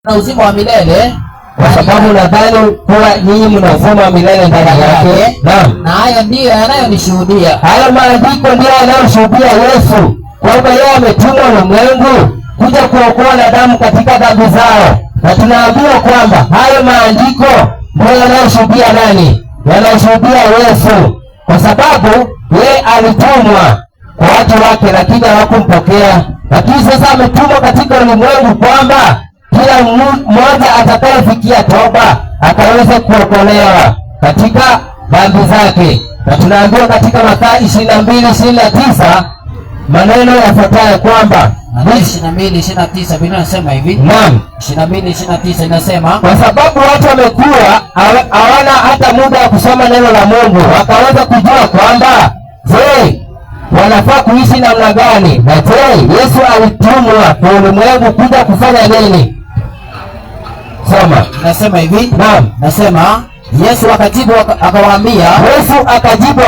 na uzima wa milele, kwa sababu nadhani kuwa nyinyi mna uzima wa milele ndani yake. Naam, na hayo ndiyo yanayonishuhudia. Hayo maandiko ndiyo yanayoshuhudia Yesu kwamba yeye ametumwa ulimwengu kuja kuokoa wanadamu katika dhambi zao, na tunaambiwa kwamba hayo maandiko ndiyo yanayoshuhudia nani? Yanayoshuhudia Yesu, kwa sababu yeye alitumwa kwa watu wake, lakini hawakumpokea. Lakini sasa ametumwa katika ulimwengu kwamba kila mmoja atakayefikia toba akaweza kuokolewa katika dhambi zake. Na tunaambiwa katika Mathayo 22:29 maneno yafuatayo kwamba 22:29 Biblia inasema hivi. Naam, 22:29 inasema, kwa sababu watu wamekuwa hawana hata muda wa kusoma neno la Mungu wakaweza kujua kwamba je, wanafaa kuishi namna gani, na je, Yesu alitumwa kwa ulimwengu kuja kufanya nini? Soma. Nasema hivi. Naam. Nasema Yesu akajibu akawaambia, Yesu akajibu